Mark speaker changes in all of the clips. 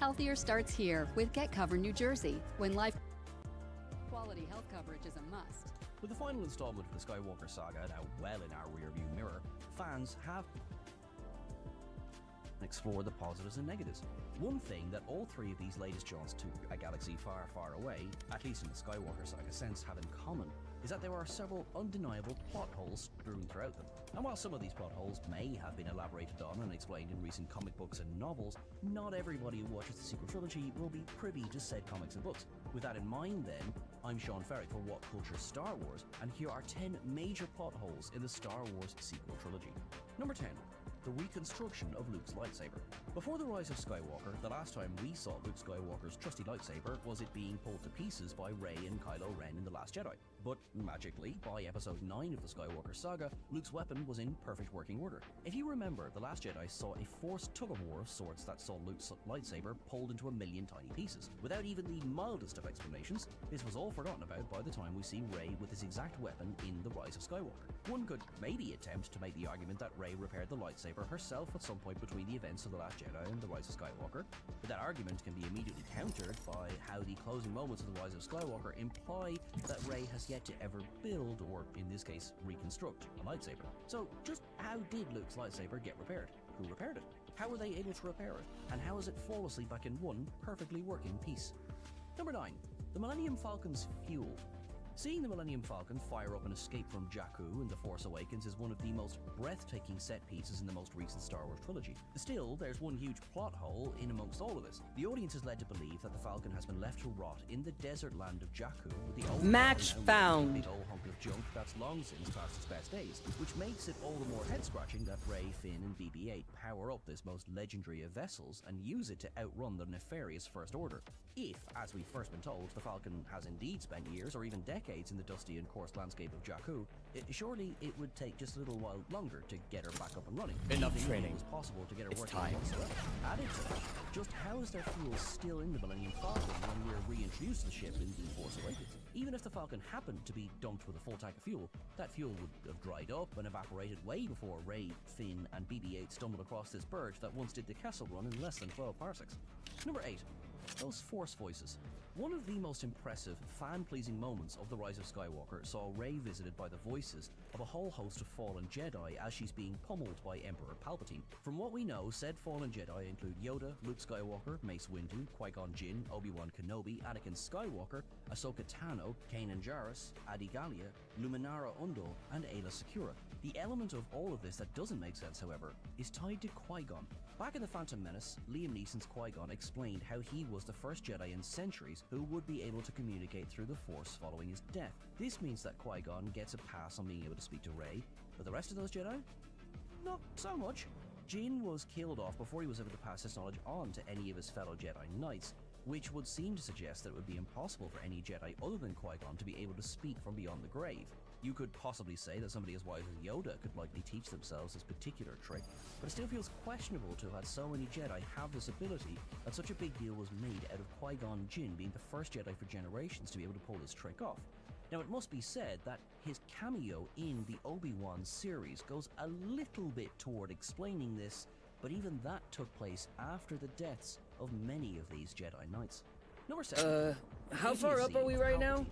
Speaker 1: healthier starts here with Get Cover New Jersey, when life quality health coverage is a must.
Speaker 2: With the final installment of the Skywalker saga now well in our rearview mirror, fans have explore the positives and negatives. One thing that all three of these latest jaunts to a galaxy far, far away, at least in the Skywalker saga sense, have in common is that there are several undeniable plot holes strewn throughout them. And while some of these plot holes may have been elaborated on and explained in recent comic books and novels, not everybody who watches the sequel trilogy will be privy to said comics and books. With that in mind then, I'm Sean Ferrick for What Culture Star Wars, and here are 10 major plot holes in the Star Wars sequel trilogy. Number 10. The reconstruction of Luke's lightsaber. Before the rise of Skywalker, the last time we saw Luke Skywalker's trusty lightsaber was it being pulled to pieces by Rey and Kylo Ren in The Last Jedi. But magically, by episode 9 of the Skywalker saga, Luke's weapon was in perfect working order. If you remember, The Last Jedi saw a forced tug-of-war of sorts that saw Luke's lightsaber pulled into a million tiny pieces. Without even the mildest of explanations, this was all forgotten about by the time we see Rey with this exact weapon in The Rise of Skywalker. One could maybe attempt to make the argument that Rey repaired the lightsaber herself at some point between the events of The Last Jedi and The Rise of Skywalker, but that argument can be immediately countered by how the closing moments of The Rise of Skywalker imply that Rey has yet to ever build, or in this case, reconstruct, a lightsaber. So just how did Luke's lightsaber get repaired? Who repaired it? How were they able to repair it? And how is it flawlessly back in one perfectly working piece? Number 9. The Millennium Falcon's fuel. Seeing the Millennium Falcon fire up and escape from Jakku in The Force Awakens is one of the most breathtaking set pieces in the most recent Star Wars trilogy. Still, there's one huge plot hole in amongst all of this. The audience is led to believe that the Falcon has been left to rot in the desert land of Jakku with the old
Speaker 3: match found.
Speaker 2: big old hunk of junk that's long since past its best days, which makes it all the more head-scratching that Rey, Finn, and BB-8 power up this most legendary of vessels and use it to outrun the nefarious First Order. If, as we've first been told, the Falcon has indeed spent years or even decades in the dusty and coarse landscape of Jakku, surely it would take just a little while longer to get her back up and running.
Speaker 3: Enough
Speaker 2: Even
Speaker 3: training.
Speaker 2: If it was possible to get her
Speaker 3: It's
Speaker 2: working
Speaker 3: time.
Speaker 2: whatsoever. Added to that, just how is their fuel still in the Millennium Falcon when we're reintroduced to the ship in The Force Awakens? Even if the Falcon happened to be dumped with a full tank of fuel, that fuel would have dried up and evaporated way before Rey, Finn, and BB-8 stumbled across this bird that once did the Kessel Run in less than 12 parsecs. Number 8. Those Force voices. One of the most impressive, fan-pleasing moments of The Rise of Skywalker saw Rey visited by the voices of a whole host of fallen Jedi as she's being pummeled by Emperor Palpatine. From what we know, said fallen Jedi include Yoda, Luke Skywalker, Mace Windu, Qui-Gon Jinn, Obi-Wan Kenobi, Anakin Skywalker, Ahsoka Tano, Kanan Jarrus, Adi Gallia, Luminara Undul, and Aayla Secura. The element of all of this that doesn't make sense, however, is tied to Qui-Gon. Back in The Phantom Menace, Liam Neeson's Qui-Gon explained how he was the first Jedi in centuries who would be able to communicate through the Force following his death. This means that Qui-Gon gets a pass on being able to speak to Rey, but the rest of those Jedi? Not so much. Jinn was killed off before he was able to pass his knowledge on to any of his fellow Jedi Knights, which would seem to suggest that it would be impossible for any Jedi other than Qui-Gon to be able to speak from beyond the grave. You could possibly say that somebody as wise as Yoda could likely teach themselves this particular trick, but it still feels questionable to have had so many Jedi have this ability that such a big deal was made out of Qui-Gon Jinn being the first Jedi for generations to be able to pull this trick off. Now, it must be said that his cameo in the Obi-Wan series goes a little bit toward explaining this, but even that took place after the deaths of many of these Jedi Knights. Number 7.
Speaker 3: How far up are we right now?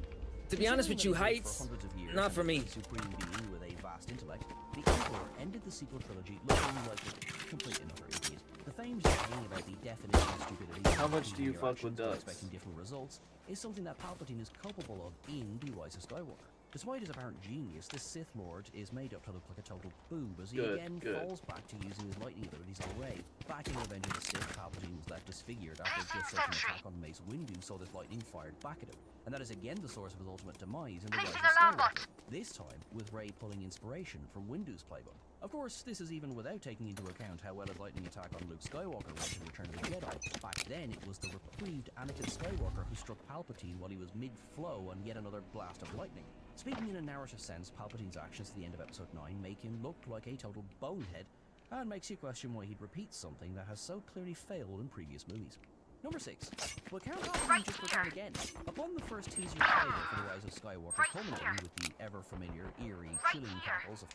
Speaker 3: To be honest with you, heights, not for me.
Speaker 2: Supreme being with a vast intellect, the Emperor ended the sequel trilogy looking like a complete and utter idiot. The famed saying about the definition of stupidity,
Speaker 4: How much do you fuck with ducks?
Speaker 2: expecting different results, is something that Palpatine is culpable of in The Rise of Skywalker. Despite his apparent genius, this Sith Lord is made up to look like a total boob as he again falls back to using his lightning abilities on Rey. Back in Revenge of the Sith, Palpatine was left disfigured after just such an attack on Mace Windu saw this lightning fired back at him. And that is again the source of his ultimate demise in The Rise of Skywalker. This time with Rey pulling inspiration from Windu's playbook. Of course, this is even without taking into account how well his lightning attack on Luke Skywalker went in Return of the Jedi. Back then, it was the reprieved Anakin Skywalker who struck Palpatine while he was mid-flow on yet another blast of lightning. Speaking in a narrative sense, Palpatine's actions at the end of Episode 9 make him look like a total bonehead, and makes you question why he'd repeat something that has so clearly failed in previous movies. Number 6. But can't Palpatine just return again? Upon the first teaser trailer for The Rise of Skywalker, culminating with the ever-familiar, eerie, chilling cackles of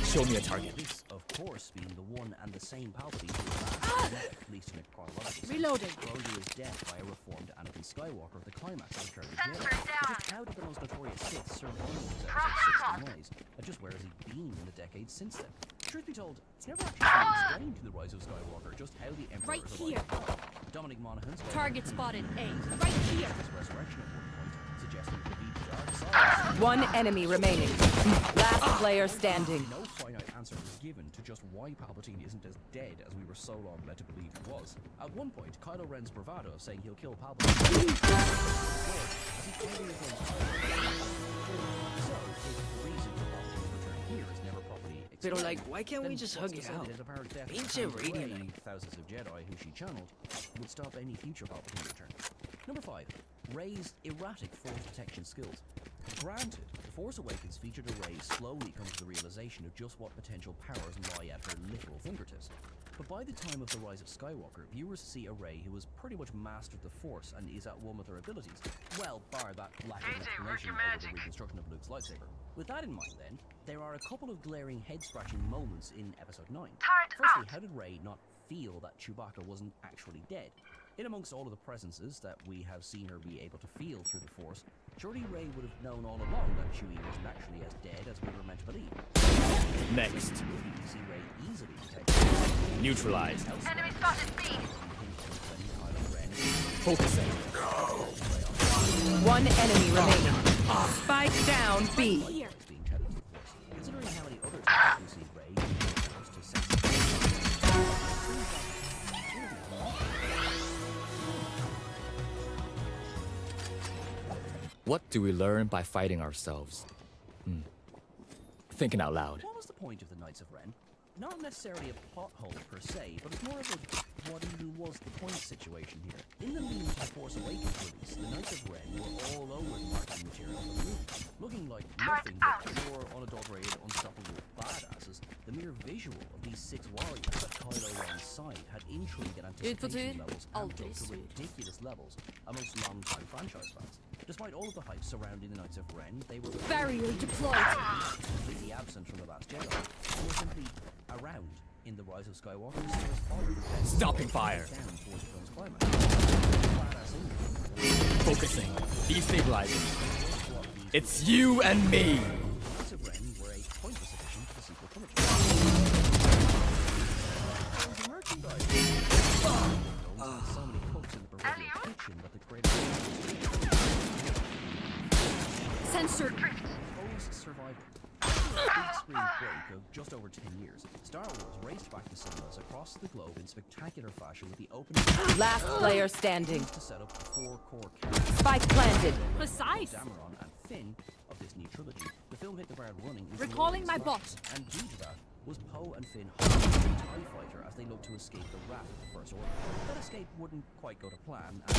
Speaker 4: Show me a target.
Speaker 2: This, of course, being the one and the same Palpatine who was last, at least in a chronological sense.
Speaker 1: Reloading.
Speaker 2: Thrown to his death by a reformed Anakin Skywalker at the climax of Return of the Jedi. But just how did the most notorious Sith survive those episodes 6 ways? And just where has he been in the decades since then? Truth be told, it's never actually been explained to The Rise of Skywalker just how the Emperor
Speaker 1: Right
Speaker 2: survived
Speaker 1: here.
Speaker 2: the fall. Dominic Monaghan's
Speaker 1: Target spotted. A. Right here.
Speaker 2: resurrection at one point, suggesting it could be the dark side.
Speaker 5: One enemy remaining. Last player standing.
Speaker 2: No finite answer was given to just why Palpatine isn't as dead as we were so long led to believe he was. At one point, Kylo Ren's bravado of saying he'll kill Palpatine as he finally is going So, if the reason for Palpatine's return here is never properly
Speaker 3: Pero
Speaker 2: explained,
Speaker 3: like, why can't we
Speaker 2: then
Speaker 3: just
Speaker 2: what's
Speaker 3: hug
Speaker 2: to
Speaker 3: it
Speaker 2: say
Speaker 3: out?
Speaker 2: that Apparent death
Speaker 3: Pinche
Speaker 2: hands
Speaker 3: radio
Speaker 2: away
Speaker 3: night.
Speaker 2: thousands of Jedi who she channeled would stop any future Palpatine return. Number 5. Rey's erratic force detection skills. Granted, The Force Awakens featured a Rey slowly come to the realization of just what potential powers lie at her literal fingertips. But by the time of The Rise of Skywalker, viewers see a Rey who has pretty much mastered the Force and is at one with her abilities. Well, bar that lack of explanation over the reconstruction of Luke's lightsaber. With that in mind then, there are a couple of glaring head-scratching moments in Episode 9. Firstly, how did Rey not feel that Chewbacca wasn't actually dead? In amongst all of the presences that we have seen her be able to feel through the Force, surely Rey would have known all along that Chewie wasn't actually as dead as we were meant to believe.
Speaker 4: Next.
Speaker 2: We see Rey easily detect
Speaker 4: Neutralized.
Speaker 6: Enemy spotted B.
Speaker 4: Focusing.
Speaker 5: One enemy remaining. Spike down B.
Speaker 2: being tethered to the Force. Considering how many other times we see Rey using the Force to sense
Speaker 4: What do we learn by fighting ourselves? Thinking out loud.
Speaker 2: What was the point of the Knights of Ren? Not necessarily a plot hole per se, but it's more of a what even was the point situation here. In the lead to the Force Awakens release, the Knights of Ren were all over the marketing material for the movie, looking like nothing but pure, unadulterated, unstoppable badasses. The mere visual of these 6 warriors at Kylo Ren's side had intrigue and anticipation levels amped up to ridiculous levels amongst long-time franchise fans. Despite all of the hype surrounding the Knights of Ren, they were
Speaker 1: Barrier deployed.
Speaker 2: completely absent from The Last Jedi, and were simply around in The Rise of Skywalker. Sarah's father who
Speaker 4: Stopping fire.
Speaker 2: down towards the film's climax. Badass Indian.
Speaker 4: Focusing. Destabilizing. It's you and me.
Speaker 2: Knights of Ren were a pointless addition to the sequel trilogy. The merchandise. So many cooks in the proverbial kitchen that the creator
Speaker 1: Censored.
Speaker 2: Poe's survival. After a big screen break of just over 10 years, Star Wars raced back to cinemas across the globe in spectacular fashion with the opening
Speaker 5: Last player standing.
Speaker 2: to set up the 4 core characters,
Speaker 5: Spike planted.
Speaker 1: Precise.
Speaker 2: Dameron and Finn, of this new trilogy. The film hit the ground running. in
Speaker 1: Recalling my
Speaker 2: glorious
Speaker 1: bot.
Speaker 2: fashion, and due to that, was Poe and Finn holding the TIE fighter as they looked to escape the wrath of the First Order. That escape wouldn't quite go to plan, and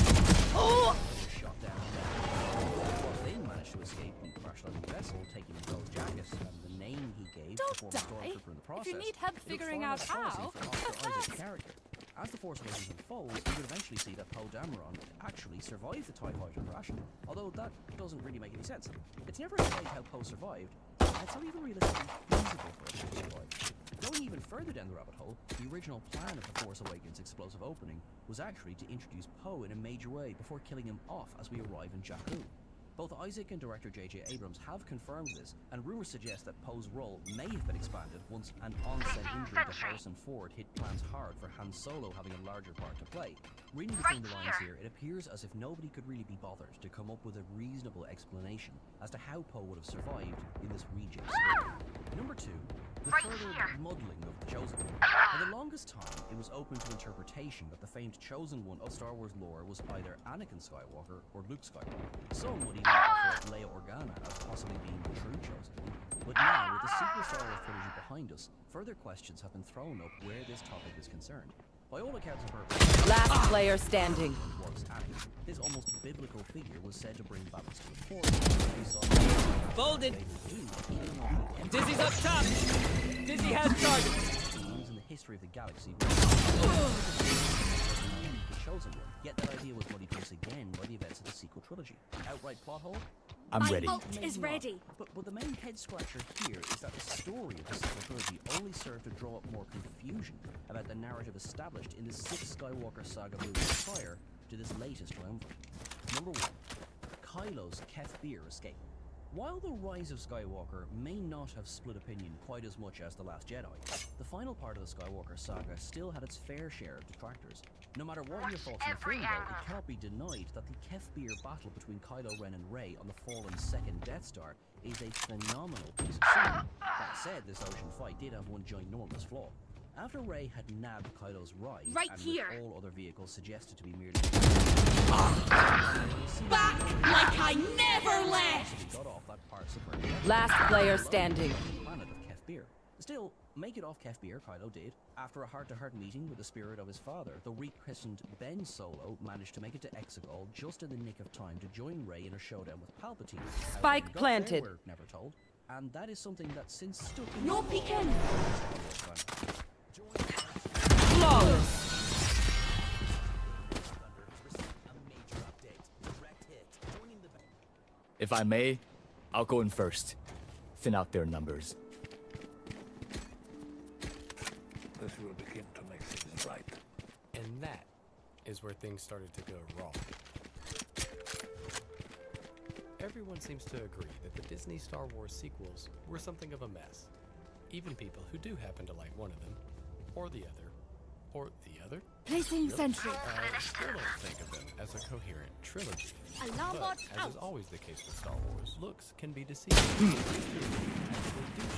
Speaker 2: was shot down. While Finn managed to escape the crash-landing vessel, taking Poe's jacket and the name he gave
Speaker 1: Don't
Speaker 2: to former
Speaker 1: die.
Speaker 2: Stormtrooper in the process.
Speaker 1: If you need help
Speaker 2: it looked
Speaker 1: figuring
Speaker 2: far
Speaker 1: out
Speaker 2: less promising
Speaker 1: how,
Speaker 2: for Oscar Isaac's character. As the Force Awakens unfolds, we would eventually see that Poe Dameron actually survived the TIE fighter crash, although that doesn't really make any sense. It's never explained how Poe survived, and it's not even realistically feasible for him to survive. Going even further down the rabbit hole, the original plan of the Force Awakens' explosive opening was actually to introduce Poe in a major way before killing him off as we arrive in Jakku. Both Isaac and director J.J. Abrams have confirmed this, and rumors suggest that Poe's role may have been expanded once an on-set injury to Harrison Ford hit plans hard for Han Solo having a larger part to play. Reading between the lines here, it appears as if nobody could really be bothered to come up with a reasonable explanation as to how Poe would have survived in this reject story. Number 2, the further muddling of the Chosen One. For the longest time, it was open to interpretation that the famed Chosen One of Star Wars lore was either Anakin Skywalker or Luke Skywalker. Some would even offer Leia Organa as possibly being the true Chosen One. But now, with the sequel Star Wars trilogy behind us, further questions have been thrown up where this topic is concerned. By all accounts of her
Speaker 5: Last player standing.
Speaker 2: was Anakin. This almost biblical figure was said to bring balance to the Force. We saw
Speaker 3: Folded.
Speaker 2: Vader do,
Speaker 3: Dizzy's up top. Dizzy has target.
Speaker 2: beings in the history of the galaxy the Chosen One. Yet that idea was muddied once again by the events of the sequel trilogy. Outright plot hole?
Speaker 4: I'm ready.
Speaker 6: ult is ready.
Speaker 2: But the main head scratcher here is that the story of the sequel trilogy only served to draw up more confusion about the narrative established in the 6 Skywalker saga movies prior to this latest triumvirate. Number 1. Kylo's Kef Bir escape. While The Rise of Skywalker may not have split opinion quite as much as The Last Jedi, the final part of the Skywalker saga still had its fair share of detractors. No matter what your thoughts on the film, though, it cannot be denied that the Kef Bir battle between Kylo Ren and Rey on the fallen second Death Star is a phenomenal piece of cinema. That said, this ocean fight did have one ginormous flaw. After Rey had nabbed Kylo's ride,
Speaker 6: Right
Speaker 2: and
Speaker 6: here.
Speaker 2: with all other vehicles suggested to be merely
Speaker 6: Back like I never left!
Speaker 2: got off that part superb
Speaker 5: Last player standing.
Speaker 2: planet of Kef Bir. Still, make it off Kef Bir, Kylo did. After a heart-to-heart meeting with the spirit of his father, the rechristened Ben Solo managed to make it to Exegol just in the nick of time to join Rey in a showdown with Palpatine. How
Speaker 5: Spike
Speaker 2: they got there,
Speaker 5: planted.
Speaker 2: we're never told, and that is something that since stuck in
Speaker 6: No
Speaker 2: my
Speaker 6: peeking.
Speaker 2: mind.
Speaker 5: Flawless.
Speaker 4: If I may, I'll go in first. Thin out their numbers.
Speaker 7: This will begin to make things right.
Speaker 8: And that is where things started to go wrong. Everyone seems to agree that the Disney Star Wars sequels were something of a mess. Even people who do happen to like one of them, or the other, or the other,
Speaker 6: Placing sentry.
Speaker 8: still don't think of them as a coherent trilogy.
Speaker 6: Alarm
Speaker 8: But,
Speaker 6: bot
Speaker 8: as
Speaker 6: out.
Speaker 8: is always the case with Star Wars, looks can be deceiving. They do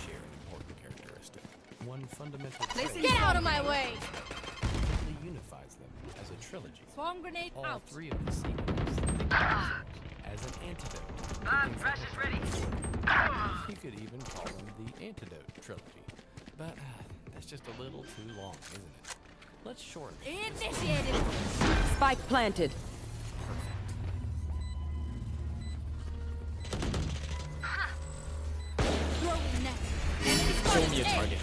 Speaker 8: share an important characteristic. One fundamental trait
Speaker 6: Get out of my way!
Speaker 8: that unifies them as a trilogy.
Speaker 6: Swarm grenade
Speaker 8: All
Speaker 6: out.
Speaker 8: 3 of the sequels think of themselves as an antidote. Press is ready. You could even call them the Antidote trilogy. But that's just a little too long, isn't it? Let's shorten it.
Speaker 6: Initiated.
Speaker 5: Spike planted.
Speaker 6: Throwing net. Enemy
Speaker 4: Show me a
Speaker 6: spotted A.
Speaker 4: target.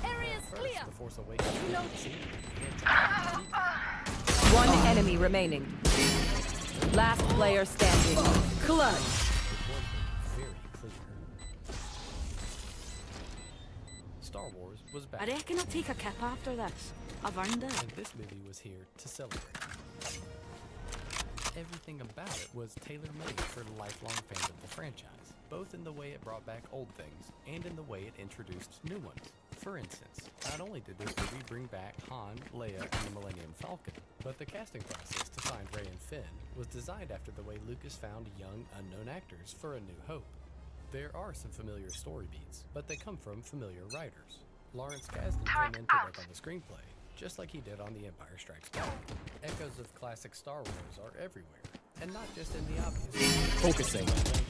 Speaker 6: Area's clear.
Speaker 8: First, The Force Awakens.
Speaker 6: No.
Speaker 5: One enemy remaining. Last player standing. Clutch.
Speaker 8: Very clear. Star Wars was back.
Speaker 6: I reckon I'll take a kip after this. I've earned it.
Speaker 8: And this movie was here to celebrate. Everything about it was tailor-made for lifelong fans of the franchise, both in the way it brought back old things and in the way it introduced new ones. For instance, not only did this movie bring back Han, Leia, and the Millennium Falcon, but the casting process to find Rey and Finn was designed after the way Lucas found young, unknown actors for A New Hope. There are some familiar story beats, but they come from familiar writers. Lawrence Kasdan came in to work on the screenplay, just like he did on The Empire Strikes Back. Echoes of classic Star Wars are everywhere, and not just in the obvious.
Speaker 4: Focusing.
Speaker 8: Effects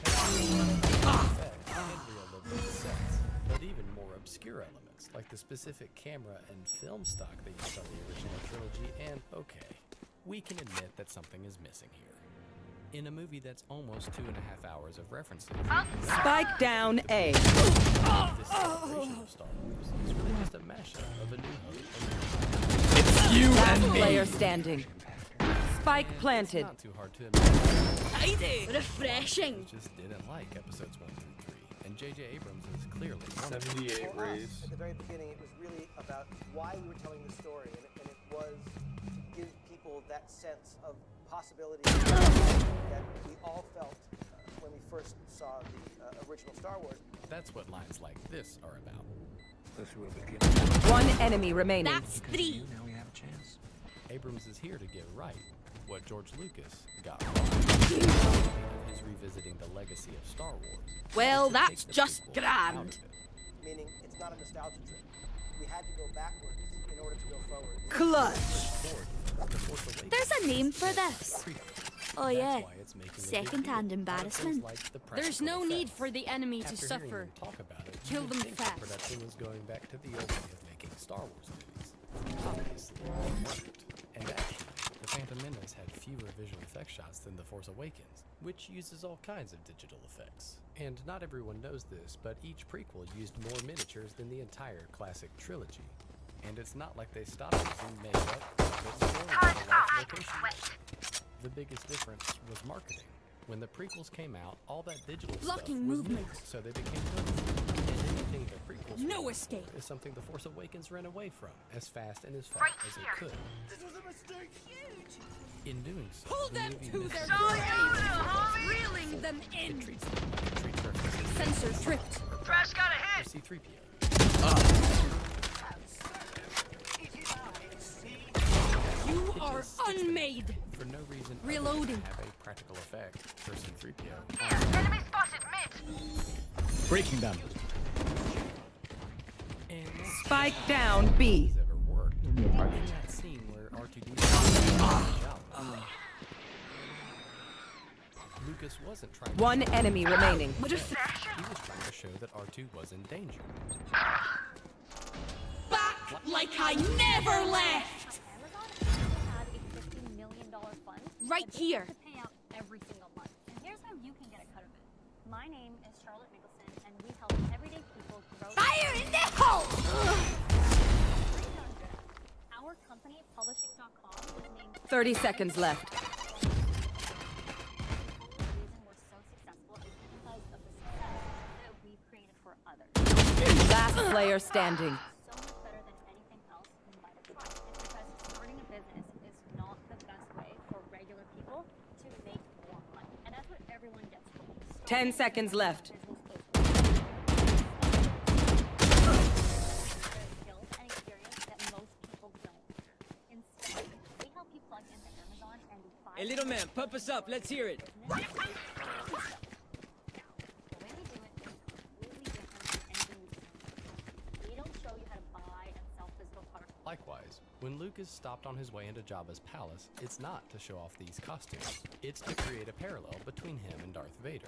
Speaker 8: and realistic sets, but even more obscure elements, like the specific camera and film stock they used on the original trilogy, and okay, we can admit that something is missing here. In a movie that's almost 2.5 hours of references,
Speaker 5: Spike down A.
Speaker 8: this celebration of Star Wars is really just a mashup of A New Hope and
Speaker 4: It's you
Speaker 5: Last
Speaker 4: and me.
Speaker 5: player standing. Spike
Speaker 8: It's
Speaker 5: planted.
Speaker 8: not too hard to imagine.
Speaker 6: Refreshing.
Speaker 8: Just didn't like episodes 1 through 3, and J.J. Abrams is clearly one of them.
Speaker 7: 78
Speaker 9: For us,
Speaker 7: rays.
Speaker 9: at the very beginning, it was really about why we were telling the story, and it was to give people that sense of possibility that we all felt when we first saw the original Star Wars.
Speaker 8: That's what lines like this are about.
Speaker 7: This will begin.
Speaker 5: One enemy remaining.
Speaker 6: That's 3.
Speaker 7: Now we have a chance.
Speaker 8: Abrams is here to get right what George Lucas got wrong. He's revisiting the legacy of StarArs.
Speaker 6: Well,
Speaker 8: is to take
Speaker 6: that's
Speaker 8: the
Speaker 6: just
Speaker 8: prequels
Speaker 6: grand.
Speaker 8: out of it.
Speaker 9: Meaning, it's not a nostalgia trip. We had to go backwards in order to go forward.
Speaker 5: Clutch.
Speaker 8: Forward, The Force Awakens
Speaker 6: There's a name
Speaker 8: is
Speaker 6: for
Speaker 8: set
Speaker 6: this.
Speaker 8: freedom.
Speaker 6: Oh,
Speaker 8: That's
Speaker 6: yeah.
Speaker 8: why it's making a big
Speaker 6: Second-hand
Speaker 8: deal out of things
Speaker 6: embarrassment.
Speaker 8: like the
Speaker 1: There's
Speaker 8: practical
Speaker 1: no need
Speaker 8: effects.
Speaker 1: for the enemy to
Speaker 8: After hearing
Speaker 1: suffer.
Speaker 8: them talk about it,
Speaker 1: Kill
Speaker 8: you'd
Speaker 1: them
Speaker 8: think the
Speaker 1: fast.
Speaker 8: production was going back to the old way of making Star Wars movies. Obviously, it worked. And actually, The Phantom Menace had fewer visual effects shots than The Force Awakens, which uses all kinds of digital effects. And not everyone knows this, but each prequel used more miniatures than the entire classic trilogy. And it's not like they stopped using makeup, puppets, or real-life locations. The biggest difference was marketing. When the prequels came out, all that digital
Speaker 6: Blocking
Speaker 8: stuff was
Speaker 6: movement.
Speaker 8: new, so they became good. And anything the prequels
Speaker 6: No
Speaker 8: were
Speaker 6: escape.
Speaker 8: is something The Force Awakens ran away from as fast and as far as it could.
Speaker 9: This was a mistake. Huge.
Speaker 8: In doing so,
Speaker 6: Pull
Speaker 8: the
Speaker 6: them
Speaker 8: movie
Speaker 6: to
Speaker 8: missed
Speaker 6: their
Speaker 8: the
Speaker 6: grave. Reeling them
Speaker 8: It
Speaker 6: in.
Speaker 8: treats them like it treats references
Speaker 6: Sensor tripped.
Speaker 8: or C-3PO.
Speaker 6: You are unmade.
Speaker 8: For no reason
Speaker 6: Reloading.
Speaker 8: other than to have a practical effect for C-3PO.
Speaker 4: Breaking them.
Speaker 8: And no
Speaker 5: Spike down B.
Speaker 8: has ever worked. In that scene where R2D Lucas wasn't trying
Speaker 5: One
Speaker 8: to
Speaker 5: enemy remaining.
Speaker 8: he was trying to show that R2 was in danger.
Speaker 6: Back like I never left.
Speaker 10: Amazon actually had a $50 million fund
Speaker 6: Right
Speaker 10: that they
Speaker 6: here.
Speaker 10: have to pay out every single month. And here's how you can get a cut of it. My name is Charlotte Mickelson, and we help everyday people grow.
Speaker 6: Fire in the hole.
Speaker 10: Our company, Publishing.com, was named
Speaker 5: 30 seconds left.
Speaker 10: the reason we're so successful is because of the success that we've created for others.
Speaker 5: Last player standing.
Speaker 10: So much better than anything else you might have tried. It's because starting a business is not the best way for regular people to make more money. And that's what everyone gets told.
Speaker 5: 10 seconds left.
Speaker 10: Skills and experience that most people don't. Instead, we help you plug into Amazon and do 5
Speaker 3: Hey, little man, pump us up. Let's hear it.
Speaker 10: The way we do it is completely different than anything we've seen. We don't show you how to buy and sell physical products.
Speaker 8: Likewise, when Lucas stopped on his way into Jabba's palace, it's not to show off these costumes. It's to create a parallel between him and Darth Vader.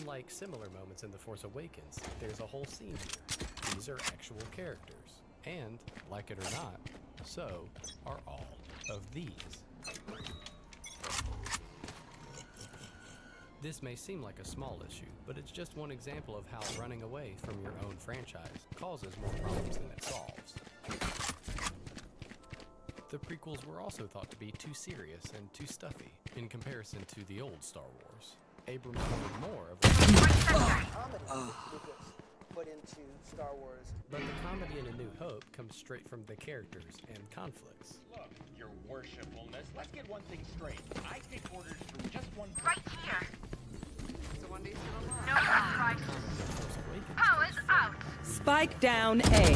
Speaker 8: Unlike similar moments in The Force Awakens, there's a whole scene here. These are actual characters. And, like it or not, so are all of these. This may seem like a small issue, but it's just one example of how running away from your own franchise causes more problems than it solves. The prequels were also thought to be too serious and too stuffy in comparison to the old Star Wars. Abrams wanted more of
Speaker 9: Comedy Lucas put into Star Wars.
Speaker 8: but the comedy in A New Hope comes straight from the characters and conflicts.
Speaker 11: Look, your worshipfulness, let's get one thing straight. I take orders from just one person. Right here.
Speaker 5: Spike down A.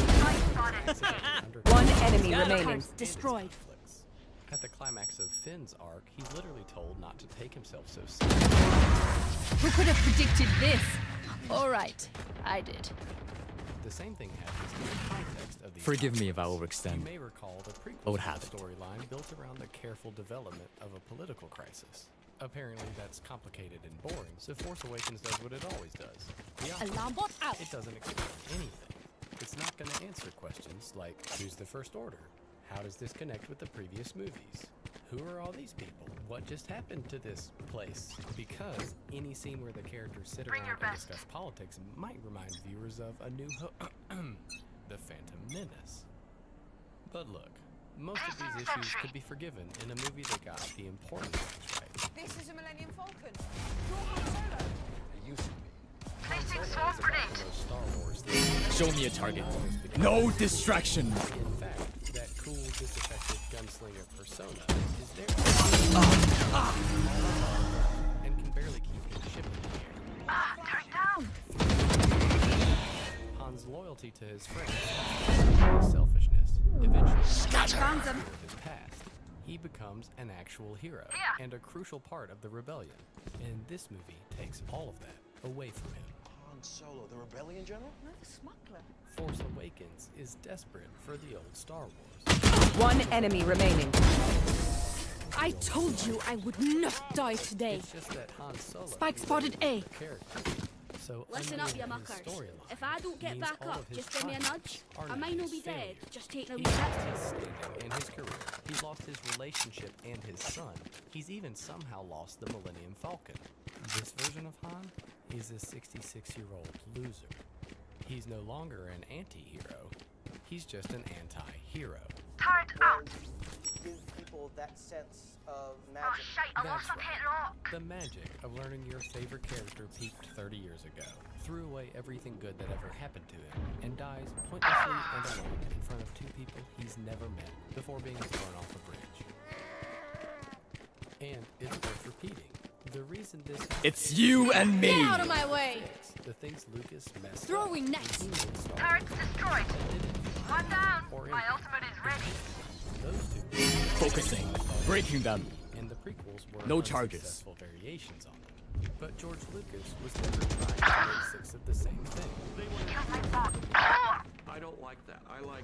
Speaker 5: One enemy remaining.
Speaker 6: Cards destroyed.
Speaker 8: Conflicts. At the climax of Finn's arc, he's literally told not to take himself so seriously.
Speaker 1: Who could have predicted this? All right, I did.
Speaker 8: The same thing happens in the context of these
Speaker 4: Forgive me if I
Speaker 8: conflicts. You
Speaker 4: overextend.
Speaker 8: may recall the
Speaker 4: I would
Speaker 8: prequel
Speaker 4: have it.
Speaker 8: storyline built around the careful development of a political crisis. Apparently, that's complicated and boring, so Force Awakens does what it always does. The opposite.
Speaker 6: Alarm bot out.
Speaker 8: It doesn't explain anything. It's not going to answer questions like, who's the First Order? How does this connect with the previous movies? Who are all these people? What just happened to this place? Because any scene where the characters sit around and discuss politics might remind viewers of A New Hope, The Phantom Menace. But look, most of these issues could be forgiven in a movie that got the important things right.
Speaker 5: This is a Millennium Falcon.
Speaker 7: It used to be.
Speaker 8: About the most Star Wars thing.
Speaker 4: Show me a target. No distraction.
Speaker 8: In fact, that cool, disaffected gunslinger persona is there and can barely keep his ship in the air. Han's loyalty to his friends, his selfishness, eventually
Speaker 6: Found them.
Speaker 8: with his past. He becomes an actual hero and a crucial part of the rebellion. And this movie takes all of that away from him.
Speaker 9: Han Solo, the rebellion general?
Speaker 6: No, the smuggler.
Speaker 8: Force Awakens is desperate for the old Star Wars.
Speaker 5: One enemy remaining.
Speaker 6: I told you I would not die today.
Speaker 8: It's just that Han Solo
Speaker 6: Spike
Speaker 8: is
Speaker 6: spotted A.
Speaker 8: the character. So
Speaker 6: Listen up,
Speaker 8: undoing
Speaker 6: you
Speaker 8: his
Speaker 6: muckers.
Speaker 8: storyline
Speaker 6: If I don't get
Speaker 8: means
Speaker 6: back
Speaker 8: all
Speaker 6: up,
Speaker 8: of his
Speaker 6: just give me a
Speaker 8: triumphs
Speaker 6: nudge.
Speaker 8: are
Speaker 6: I
Speaker 8: now
Speaker 6: might not be
Speaker 8: his
Speaker 6: dead,
Speaker 8: failure.
Speaker 6: just taking a
Speaker 8: He's
Speaker 6: wee
Speaker 8: lost
Speaker 6: bit.
Speaker 8: his standing and his career. He's lost his relationship and his son. He's even somehow lost the Millennium Falcon. This version of Han is a 66-year-old loser. He's no longer an anti-hero. He's just an anti-hero.
Speaker 9: When give people that sense of magic.
Speaker 8: That's right. The magic of learning your favorite character peaked 30 years ago, threw away everything good that ever happened to him, and dies pointlessly and alone in front of two people he's never met before being thrown off a bridge. And it's worth repeating. The reason this
Speaker 4: It's you and me!
Speaker 6: Get out of my way!
Speaker 8: the things Lucas messed
Speaker 6: Throwing
Speaker 8: up.
Speaker 6: next.
Speaker 8: Turrets destroyed. One down. My ultimate is ready. Those two
Speaker 4: Focusing. Breaking them.
Speaker 8: and the prequels were
Speaker 4: No charges.
Speaker 8: unsuccessful variations on them. But George Lucas was never trying to make 6 of the same thing.
Speaker 12: I don't like that. I like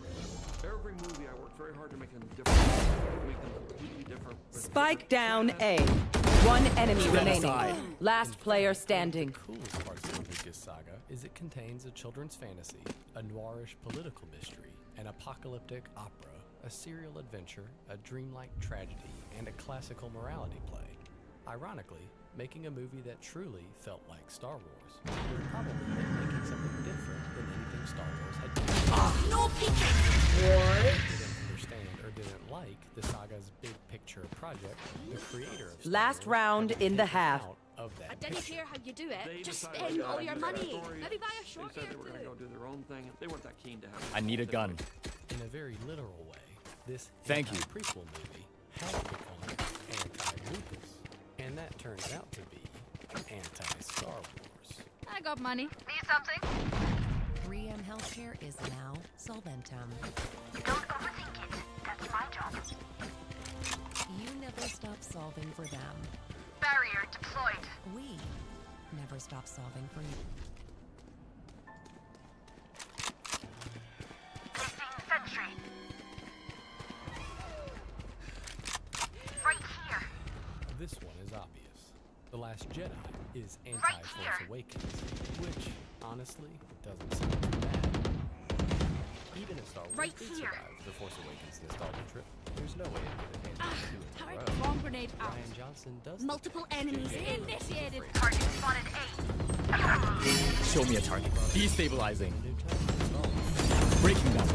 Speaker 12: every movie I work very hard to make them different. Make them completely different.
Speaker 5: Spike down A. One enemy remaining.
Speaker 4: aside.
Speaker 5: Last player standing.
Speaker 8: The coolest parts of the Lucas saga is it contains a children's fantasy, a noirish political mystery, an apocalyptic opera, a serial adventure, a dreamlike tragedy, and a classical morality play. Ironically, making a movie that truly felt like Star Wars would probably meant making something different than anything Star Wars had done.
Speaker 6: No peeking!
Speaker 8: Didn't understand or didn't like the saga's big picture project, the creator of Star
Speaker 5: Last
Speaker 8: Wars
Speaker 5: round
Speaker 8: had
Speaker 5: in the
Speaker 8: taken
Speaker 5: half.
Speaker 8: out of that
Speaker 6: I didn't
Speaker 8: picture.
Speaker 6: care how you do it.
Speaker 12: They
Speaker 6: Just
Speaker 12: decided
Speaker 6: spend
Speaker 12: they
Speaker 6: all
Speaker 12: got
Speaker 6: your
Speaker 12: into
Speaker 6: money.
Speaker 12: that story.
Speaker 6: Maybe buy a
Speaker 12: They
Speaker 6: short
Speaker 12: said
Speaker 6: hair
Speaker 12: they were going to
Speaker 6: too.
Speaker 12: go do their own thing. They weren't that keen to have.
Speaker 4: I need a gun.
Speaker 8: In a very literal way, this
Speaker 4: Thank you.
Speaker 8: prequel movie had become anti-Lucas, and that turns out to be anti-Star Wars.
Speaker 6: I got money.
Speaker 5: 3M Healthcare is now Solventum.
Speaker 10: Don't overthink it. That's my job.
Speaker 5: You never stop solving for them.
Speaker 10: Barrier deployed.
Speaker 5: We never stop solving for you.
Speaker 10: Placing sentry. Right here.
Speaker 8: This one is obvious. The Last Jedi is
Speaker 10: here.
Speaker 8: anti-Force Awakens, which, honestly, doesn't sound too bad. Even if Star Wars
Speaker 6: Right
Speaker 8: did
Speaker 6: here.
Speaker 8: survive the Force Awakens nostalgia trip, there's no way it could have handled 2 in a
Speaker 6: Turret
Speaker 8: row.
Speaker 6: bomb grenade out.
Speaker 8: Ryan Johnson does
Speaker 6: Multiple enemies initiated.
Speaker 10: Target spotted A.
Speaker 4: Show me a target. Destabilizing.
Speaker 8: new tone in Star Wars.
Speaker 4: Breaking them.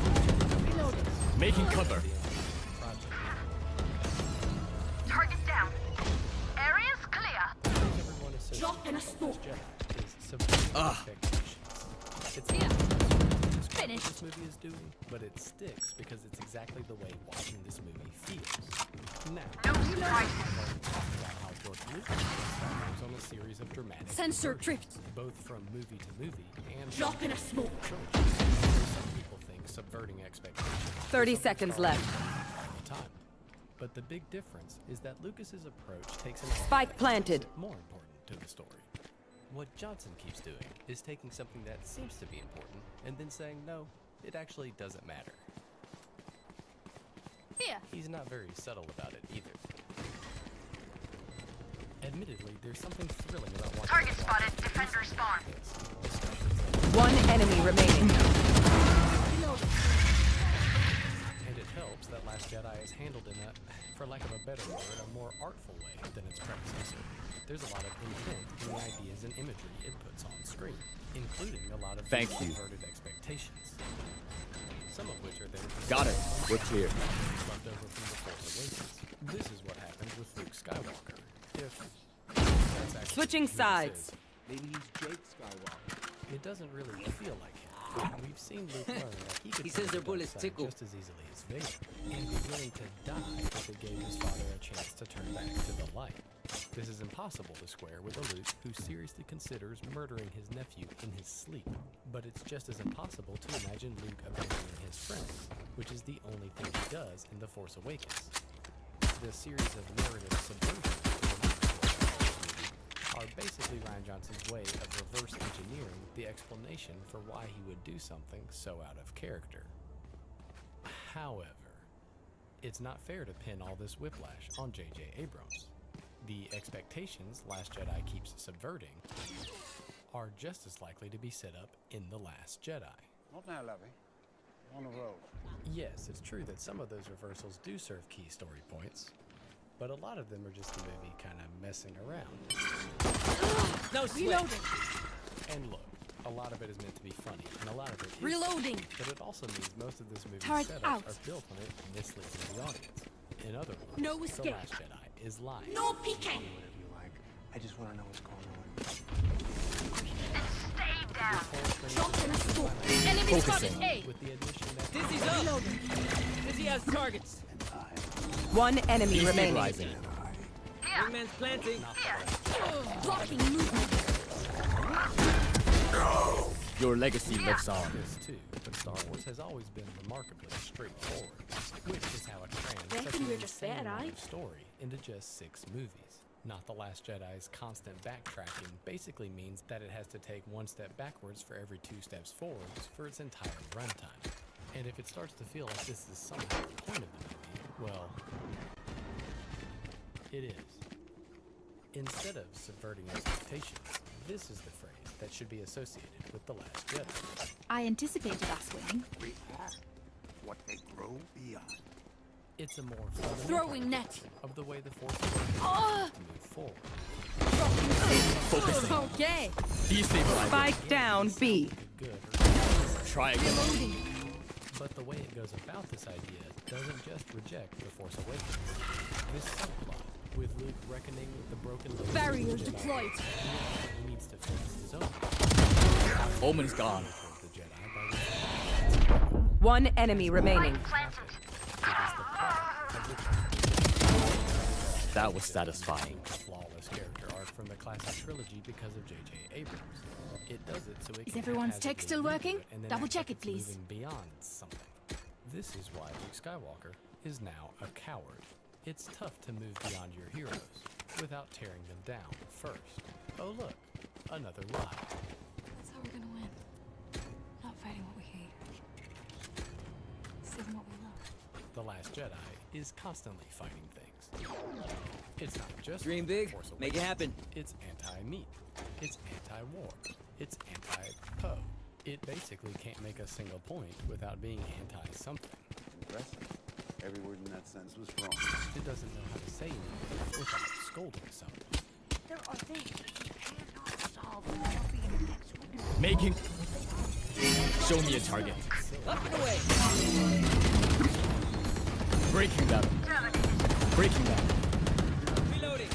Speaker 4: Making cover.
Speaker 8: Project.
Speaker 10: Target down. Area's clear.
Speaker 8: Everyone associates
Speaker 6: Drop in a
Speaker 8: with The
Speaker 6: smoke.
Speaker 8: Last Jedi is subverting expectations. It's
Speaker 6: Yeah.
Speaker 8: what
Speaker 6: Finished.
Speaker 8: this movie is doing, but it sticks because it's exactly the way watching this movie feels. Now,
Speaker 10: No surprises.
Speaker 8: talk about how George Lucas based Star Wars on a series of dramatic
Speaker 6: Sensor
Speaker 8: conversions,
Speaker 6: tripped.
Speaker 8: both from movie to movie and
Speaker 6: Drop in a smoke.
Speaker 8: trilogy. Some people think subverting expectations. is
Speaker 5: 30
Speaker 8: something
Speaker 5: seconds
Speaker 8: Star Wars
Speaker 5: left.
Speaker 8: does all the time. But the big difference is that Lucas's approach takes an idea
Speaker 5: Spike
Speaker 8: and
Speaker 5: planted.
Speaker 8: makes it more important to the story. What Johnson keeps doing is taking something that seems to be important and then saying, no, it actually doesn't matter.
Speaker 6: Here.
Speaker 8: He's not very subtle about it either. Admittedly, there's something thrilling about watching
Speaker 10: Target
Speaker 8: a
Speaker 10: spotted.
Speaker 8: blockbuster
Speaker 10: Defender spawn.
Speaker 8: like this, especially
Speaker 5: One enemy remaining.
Speaker 8: and it helps that Last Jedi is handled in a, for lack of a better word, a more artful way than its predecessor. There's a lot of intent in the ideas and imagery it puts on screen, including a lot of
Speaker 4: Thank you.
Speaker 8: subverted expectations. Some of which are there to
Speaker 4: Got it. We're clear.
Speaker 8: left over from The Force Awakens. This is what happens with Luke Skywalker. If that's actually
Speaker 5: Switching
Speaker 8: who this
Speaker 5: sides.
Speaker 8: is.
Speaker 7: Maybe he's Jake Skywalker.
Speaker 8: It doesn't really feel like him. We've seen Luke learn that he could
Speaker 3: He says
Speaker 8: turn
Speaker 3: their
Speaker 8: the dark
Speaker 3: bullets
Speaker 8: side
Speaker 3: tickle.
Speaker 8: just as easily as Vader, and be willing to die if it gave his father a chance to turn back to the light. This is impossible to square with a Luke who seriously considers murdering his nephew in his sleep. But it's just as impossible to imagine Luke abandoning his friends, which is the only thing he does in The Force Awakens. The series of narrative subversions in the Luke Skywalker movie are basically Ryan Johnson's way of reverse engineering the explanation for why he would do something so out of character. However, it's not fair to pin all this whiplash on J.J. Abrams. The expectations Last Jedi keeps subverting are just as likely to be set up in The Last Jedi.
Speaker 7: Not now, lovey. On the road.
Speaker 8: Yes, it's true that some of those reversals do serve key story points, but a lot of them are just the movie kind of messing around.
Speaker 3: No sweat.
Speaker 6: Reloading.
Speaker 8: And look, a lot of it is meant to be funny, and a lot of it is
Speaker 6: Reloading.
Speaker 8: but it also means most of this movie's
Speaker 6: Turret
Speaker 8: setups
Speaker 6: out.
Speaker 8: are built on it misleading the audience. In other words,
Speaker 6: No
Speaker 8: The
Speaker 6: escape.
Speaker 8: Last Jedi is lying.
Speaker 6: No peeking.
Speaker 7: Whatever you like. I just want to know what's going on.
Speaker 6: Drop in a scoop. Enemy spotted A.
Speaker 8: With the admission that
Speaker 3: Dizzy's up! Dizzy has targets.
Speaker 5: One enemy remaining.
Speaker 4: Destabilizing.
Speaker 3: Wingman's planting.
Speaker 6: Blocking movement.
Speaker 4: Your legacy lives on.
Speaker 8: this too, but Star Wars has always been remarkably straightforward, which is how it crams such
Speaker 6: Reckon
Speaker 8: an
Speaker 6: we're just
Speaker 8: insane
Speaker 6: bad,
Speaker 8: amount
Speaker 6: aye?
Speaker 8: of story into just 6 movies. Not The Last Jedi's constant backtracking basically means that it has to take 1 step backwards for every 2 steps forwards for its entire runtime. And if it starts to feel like this is somehow the point of the movie, well, it is. Instead of subverting expectations, this is the phrase that should be associated with The Last Jedi.
Speaker 6: I anticipated us winning.
Speaker 7: We are what they grow beyond.
Speaker 8: It's a more fundamental
Speaker 6: Throwing net.
Speaker 8: perspective of the way the Force awakens
Speaker 6: Ah!
Speaker 8: to move forward.
Speaker 4: Focusing.
Speaker 6: Okay.
Speaker 4: Destabilizing.
Speaker 5: Spike down B.
Speaker 8: Good or
Speaker 4: Try again.
Speaker 8: but the way it goes about this idea doesn't just reject the Force Awakens. This subplot, with Luke reckoning with the broken legacy of the
Speaker 6: Barriers
Speaker 8: Jedi,
Speaker 6: deployed.
Speaker 8: he needs to fix his own.
Speaker 4: Omen's gone.
Speaker 8: Towards the Jedi by the
Speaker 5: One enemy remaining.
Speaker 4: That was satisfying.
Speaker 8: a flawless character arc from the classic trilogy because of J.J. Abrams. It does it so it
Speaker 6: Is
Speaker 8: can
Speaker 6: everyone's
Speaker 8: haphazardly
Speaker 6: tech still
Speaker 8: redo
Speaker 6: working?
Speaker 8: it and then
Speaker 6: Double
Speaker 8: act
Speaker 6: check
Speaker 8: like
Speaker 6: it,
Speaker 8: it's
Speaker 6: please.
Speaker 8: moving beyond something. This is why Luke Skywalker is now a coward. It's tough to move beyond your heroes without tearing them down first. Oh look, another lie.
Speaker 6: That's how we're gonna win. Not fighting what we hate. Saving what we love.
Speaker 8: The Last Jedi is constantly fighting things. It's not just
Speaker 3: Dream
Speaker 8: The
Speaker 3: big,
Speaker 8: Force
Speaker 3: make it
Speaker 8: Awakens.
Speaker 3: happen.
Speaker 8: It's anti-meat. It's anti-war. It's anti-Poe. It basically can't make a single point without being anti-something.
Speaker 7: Impressive. Every word in that sentence was wrong.
Speaker 8: It doesn't know how to say anything without scolding someone.
Speaker 10: There are things you cannot solve without being an expert.
Speaker 4: Making. Show me a target.
Speaker 3: Up and away.
Speaker 4: Breaking them. Breaking them.
Speaker 3: Reloading.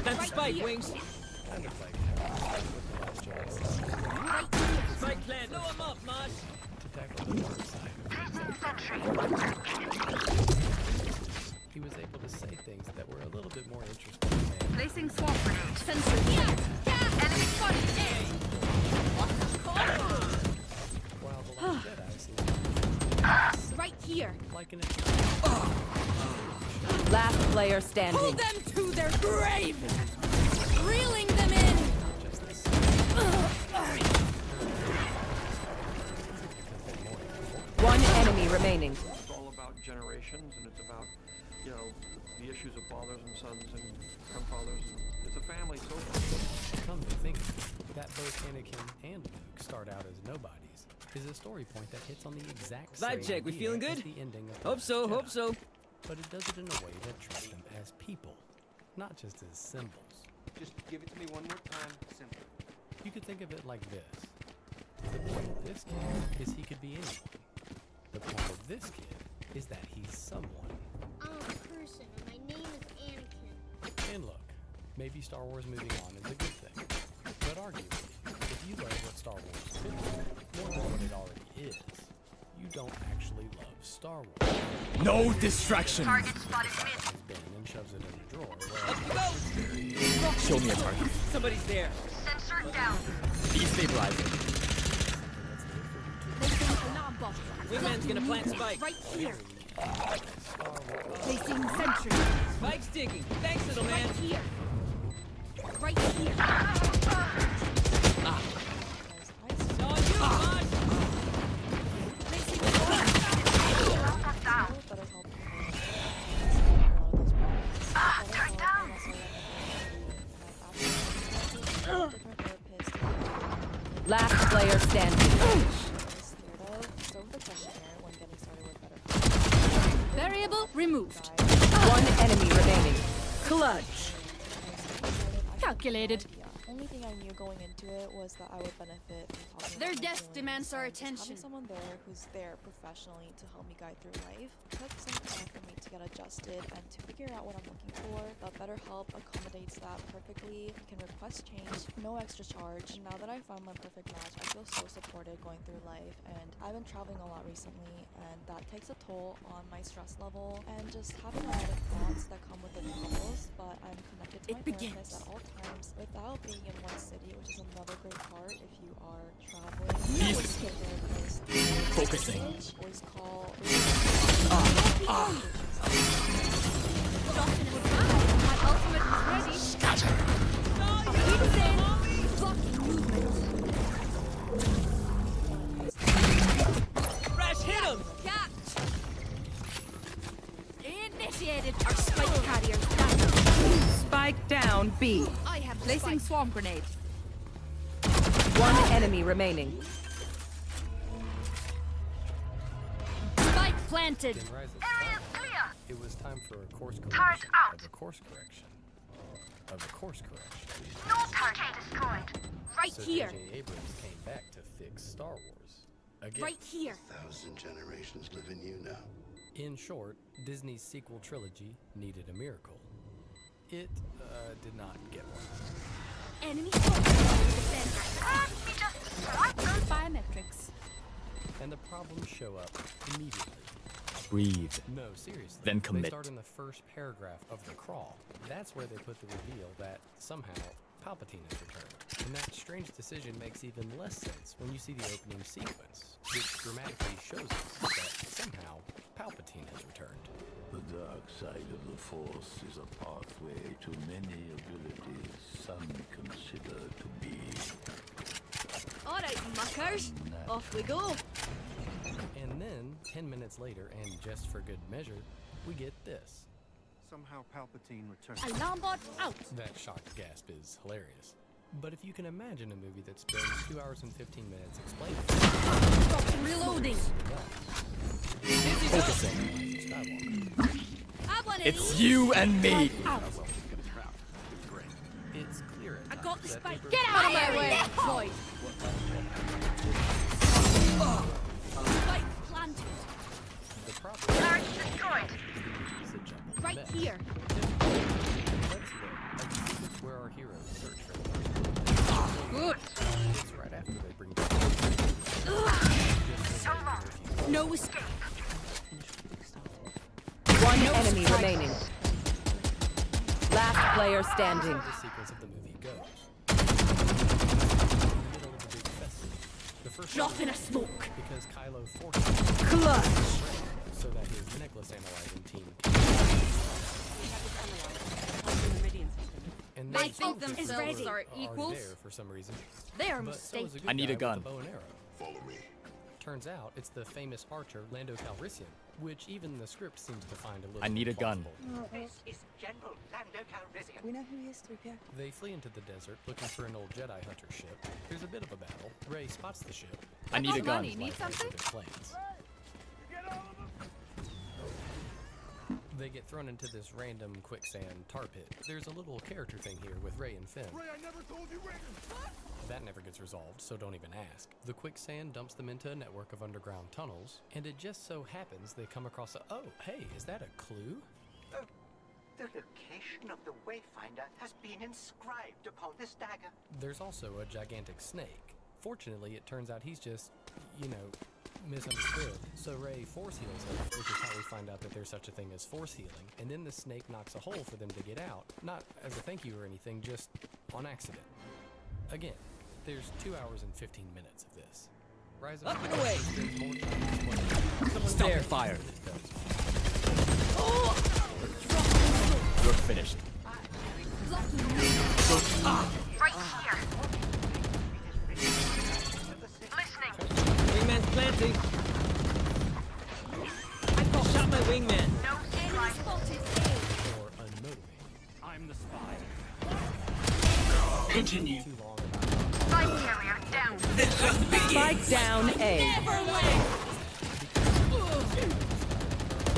Speaker 3: Time to spike,
Speaker 6: here.
Speaker 3: Wings.
Speaker 8: Kind of like how with The Last Jedi
Speaker 3: Spike plant. Blow him up, Mosh.
Speaker 8: to tackle the dark side of things. He was able to say things that were a little bit more interesting than
Speaker 6: Placing swamp grenade. Sensor here. Enemy spotted A.
Speaker 8: while The Last Jedi seems
Speaker 6: Right here.
Speaker 8: like an
Speaker 5: Last player
Speaker 6: Pull
Speaker 5: standing.
Speaker 6: them to their grave. Reeling them in.
Speaker 8: just this.
Speaker 5: One enemy remaining.
Speaker 12: It's all about generations, and it's about, you know, the issues of fathers and sons and grandfathers. And it's a family social.
Speaker 8: Come to think of it, that both Anakin and Luke start out as nobodies is a story point that hits on the exact same
Speaker 3: Vibe check, we
Speaker 8: idea
Speaker 3: feeling
Speaker 8: as
Speaker 3: good?
Speaker 8: the ending of The
Speaker 3: Hope so,
Speaker 8: Last
Speaker 3: hope
Speaker 8: Jedi.
Speaker 3: so.
Speaker 8: But it does it in a way that treats them as people, not just as symbols.
Speaker 7: Just give it to me one more time. Simple.
Speaker 8: You could think of it like this. The point of this kid is he could be anyone. The point of this kid is that he's someone.
Speaker 10: I'm a person, and my name is Anakin.
Speaker 8: And look, maybe Star Wars moving on is a good thing. But arguably, if you love what Star Wars could be, more than what it already is, you don't actually love Star Wars.
Speaker 4: No distractions.
Speaker 8: Has been and shoves it in a drawer where
Speaker 3: Go.
Speaker 4: Show me a target.
Speaker 3: Somebody's there.
Speaker 4: Destabilizing.
Speaker 6: Placing alarm bot.
Speaker 3: Wingman's gonna plant spike.
Speaker 6: Right here.
Speaker 8: Star Wars
Speaker 6: Placing sentry.
Speaker 3: Spike's digging. Thanks, little man.
Speaker 6: Right here. Right here.
Speaker 3: It's on you, Mosh.
Speaker 6: Placing
Speaker 5: Last player standing.
Speaker 6: variable removed.
Speaker 5: One enemy remaining. Clutch.
Speaker 6: Calculated.
Speaker 13: only thing I knew going into it was that I would benefit from talking
Speaker 6: Their
Speaker 13: about my
Speaker 6: death
Speaker 13: feelings
Speaker 6: demands our
Speaker 13: and just
Speaker 6: attention.
Speaker 13: having someone there who's there professionally to help me guide through life. It took some time for me to get adjusted and to figure out what I'm looking for, but BetterHelp accommodates that perfectly. You can request change, no extra charge. And now that I found my perfect match, I feel so supported going through life, and I've been traveling a lot recently, and that takes a toll on my stress level and just having a lot of thoughts that come with the travels, but I'm connected to my therapist at all times without being in one city, which is another great part if you are traveling.
Speaker 4: Easy.
Speaker 13: The therapist.
Speaker 4: Focusing.
Speaker 13: Voice call.
Speaker 6: My ultimate is ready.
Speaker 4: Scatter.
Speaker 6: Fucking movement.
Speaker 3: Rash, hit him!
Speaker 6: Catch. Initiated. Our spike carriers down.
Speaker 5: Spike down B.
Speaker 6: I have
Speaker 5: Placing
Speaker 6: spike.
Speaker 5: swarm grenade. One enemy remaining.
Speaker 6: Spike planted.
Speaker 8: In Rise of Skywalker, it was time for a course correction of a course correction of a course correction.
Speaker 10: No target destroyed.
Speaker 6: Right
Speaker 8: So
Speaker 6: here.
Speaker 8: J.J. Abrams came back to fix Star Wars. Again.
Speaker 6: Right here.
Speaker 7: 1,000 generations live in you now.
Speaker 8: In short, Disney's sequel trilogy needed a miracle. It did not get one.
Speaker 6: Enemy. Biometrics.
Speaker 8: And the problems show up immediately.
Speaker 4: Breathe.
Speaker 8: No, seriously.
Speaker 4: Then commit.
Speaker 8: They start in the first paragraph of The Crawl. That's where they put the reveal that somehow Palpatine has returned. And that strange decision makes even less sense when you see the opening sequence, which dramatically shows us that somehow Palpatine has returned.
Speaker 14: The dark side of the Force is a pathway to many abilities some consider to be.
Speaker 6: Alright, muckers. Off we go.
Speaker 8: And then, 10 minutes later, and just for good measure, we get this.
Speaker 7: Somehow Palpatine returned.
Speaker 6: Alarm bot out.
Speaker 8: That shocked gasp is hilarious. But if you can imagine a movie that spends 2 hours and 15 minutes explaining
Speaker 6: Reloading.
Speaker 4: Focusing.
Speaker 6: I want
Speaker 4: It's you and me.
Speaker 6: Out.
Speaker 8: it's clear
Speaker 6: I
Speaker 8: at
Speaker 6: got
Speaker 8: times
Speaker 6: the
Speaker 8: that
Speaker 6: spike.
Speaker 8: Abrams
Speaker 6: Get out of my way, Floyd. Spike planted.
Speaker 8: The problem
Speaker 10: destroyed.
Speaker 8: is a jumbled
Speaker 6: Right
Speaker 8: mess.
Speaker 6: here.
Speaker 8: Let's look at the sequence where our heroes search for the
Speaker 6: Good.
Speaker 8: It's right after they bring
Speaker 6: No escape.
Speaker 5: One enemy remaining. Last player standing.
Speaker 8: the sequence of the movie goes. In the middle of a big festival. The first
Speaker 6: Drop
Speaker 8: shot
Speaker 6: in a smoke.
Speaker 8: because Kylo forced him
Speaker 5: Clutch.
Speaker 8: so that his necklace analyzing team and
Speaker 6: They
Speaker 8: they
Speaker 6: think
Speaker 8: both
Speaker 6: themselves are
Speaker 8: are
Speaker 6: equals.
Speaker 8: there for some reason.
Speaker 6: They are
Speaker 8: But so is
Speaker 6: mistaken.
Speaker 8: good
Speaker 4: I need
Speaker 8: guy
Speaker 4: a gun.
Speaker 8: with the bow and arrow.
Speaker 7: Follow me.
Speaker 8: Turns out it's the famous archer Lando Calrissian, which even the script seems to find a little
Speaker 4: I need a gun.
Speaker 8: plausible.
Speaker 15: This is General Lando Calrissian.
Speaker 13: We know who he is, 3PO.
Speaker 8: They flee into the desert looking for an old Jedi Hunter ship. There's a bit of a battle. Rey spots the ship.
Speaker 4: I need a gun.
Speaker 6: Money. Need something?
Speaker 8: Planes. They get thrown into this random quicksand tar pit. There's a little character thing here with Rey and Finn.
Speaker 7: Ray, I never told you Ray.
Speaker 8: That never gets resolved, so don't even ask. The quicksand dumps them into a network of underground tunnels, and it just so happens they come across a— oh, hey, is that a clue?
Speaker 15: Oh, the location of the Wayfinder has been inscribed upon this dagger.
Speaker 8: There's also a gigantic snake. Fortunately, it turns out he's just, you know, misunderstood. So Rey force heals him, which is how we find out that there's such a thing as force healing. And then the snake knocks a hole for them to get out. Not as a thank you or anything, just on accident. Again, there's 2 hours and 15 minutes of this. Rise of
Speaker 3: Up and
Speaker 8: Skywalker
Speaker 3: away.
Speaker 8: spends more time explaining
Speaker 3: Someone's
Speaker 4: Stop
Speaker 3: there.
Speaker 4: the fire.
Speaker 8: than it does.
Speaker 4: You're finished.
Speaker 10: Right here. Listening.
Speaker 3: Wingman's planting. I shot my wingman.
Speaker 10: No
Speaker 6: Enemy spotted.
Speaker 8: Or unmotivating.
Speaker 11: I'm the spy.
Speaker 3: Continue.
Speaker 8: Too long
Speaker 10: spike carrier down.
Speaker 5: Spike down A.
Speaker 6: Never left.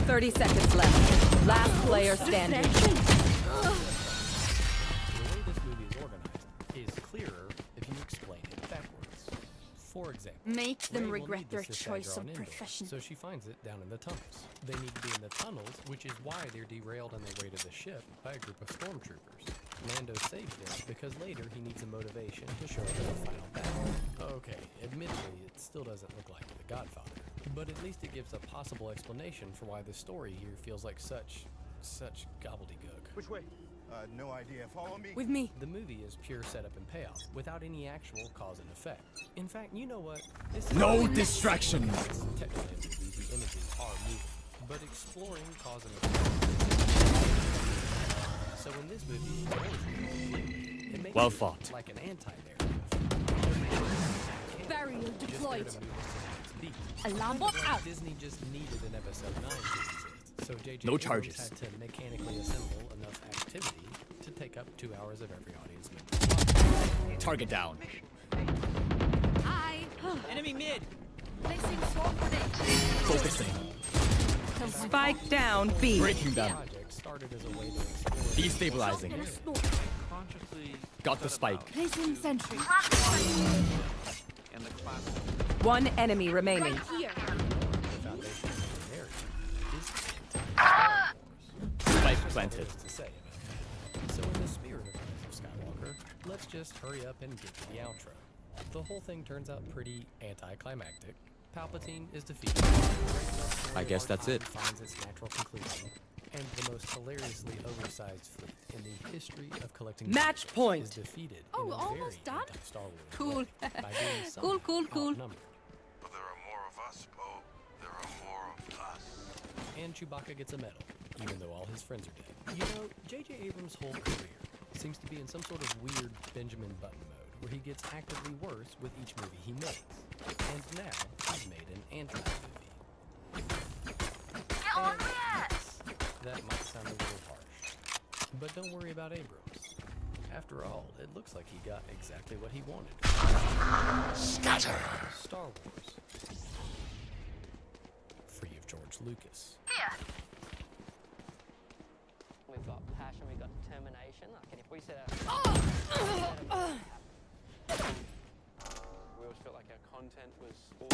Speaker 5: 30 seconds left. Last player standing.
Speaker 8: The way this movie is organized is clearly For example,
Speaker 6: Make them
Speaker 8: Rey will
Speaker 6: regret
Speaker 8: need
Speaker 6: their
Speaker 8: the Cis
Speaker 6: choice
Speaker 8: dagger
Speaker 6: of
Speaker 8: on Endor,
Speaker 6: profession.
Speaker 8: so she finds it down in the tunnels. They need to be in the tunnels, which is why they're derailed on their way to the ship by a group of stormtroopers. Lando saves them because later he needs a motivation to show up in the final battle. Okay, admittedly, it still doesn't look like The Godfather, but at least it gives a possible explanation for why the story here feels like such gobbledygook.
Speaker 12: Which way?
Speaker 7: No idea. Follow me.
Speaker 6: With me.
Speaker 8: The movie is pure setup and payoff, without any actual cause and effect. In fact, you know what? This
Speaker 4: No distractions!
Speaker 8: Technically, a movie, the images are moving, but exploring cause and effect. So in this movie, it makes
Speaker 4: Well
Speaker 8: it
Speaker 4: fought.
Speaker 8: like an anti-narrative.
Speaker 6: Barrier
Speaker 8: Just there
Speaker 6: deployed.
Speaker 8: to move its beat.
Speaker 6: Alarm bot
Speaker 8: Like
Speaker 6: out.
Speaker 8: Disney just needed an episode 9 to exist, so J.J.
Speaker 4: No
Speaker 8: Abrams
Speaker 4: charges.
Speaker 8: had to mechanically assemble enough activity to take up 2 hours of every audience member's
Speaker 4: Target down.
Speaker 6: I.
Speaker 5: Enemy mid.
Speaker 6: Placing swarm grenade.
Speaker 4: Focusing.
Speaker 5: Spike down B.
Speaker 4: Breaking them.
Speaker 8: project started as a way to explore
Speaker 4: Destabilizing.
Speaker 12: Consciously
Speaker 4: Got the
Speaker 12: set
Speaker 4: spike.
Speaker 12: about
Speaker 6: Placing sentry.
Speaker 12: and the classic
Speaker 5: One enemy remaining.
Speaker 6: Right here.
Speaker 8: the foundation of the narrative is
Speaker 4: Spike
Speaker 8: That's all there
Speaker 4: planted.
Speaker 8: is to say about that. So in the spirit of Rise of Skywalker, let's just hurry up and get to the outro. The whole thing turns out pretty anticlimactic. Palpatine is defeated.
Speaker 4: I guess that's it.
Speaker 8: Finds its natural conclusion, and the most hilariously oversized fleet in the history of collecting
Speaker 5: Match
Speaker 8: Jedi
Speaker 5: point.
Speaker 8: is defeated
Speaker 6: Oh,
Speaker 8: in a
Speaker 6: almost
Speaker 8: very
Speaker 6: done?
Speaker 8: anti-Star Wars
Speaker 6: Cool.
Speaker 8: way by being
Speaker 6: Cool, cool,
Speaker 8: somehow
Speaker 6: cool.
Speaker 8: outnumbered.
Speaker 7: There are more of us, Poe. There are more of us.
Speaker 8: And Chewbacca gets a medal, even though all his friends are dead. You know, J.J. Abrams' whole career seems to be in some sort of weird Benjamin Button mode, where he gets actively worse with each movie he makes. And now, he's made an anti-movie. And yes, that might sound a little harsh. But don't worry about Abrams. After all, it looks like he got exactly what he wanted.
Speaker 7: Scatter!
Speaker 8: Star Wars. Free of George Lucas.
Speaker 16: We've got passion, we've got determination. Like, and if we set we always felt like our content was all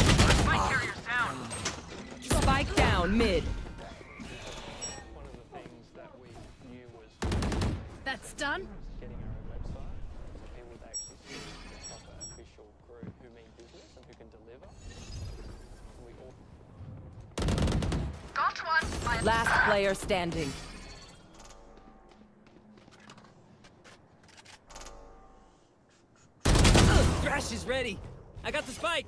Speaker 5: Spike down mid.
Speaker 16: one of the things that we knew was
Speaker 6: That's done.
Speaker 16: getting our own website, so people would actually see the proper official group who mean business and who can deliver. And we all
Speaker 5: Last player standing.
Speaker 3: Thrash is ready. I got the spike.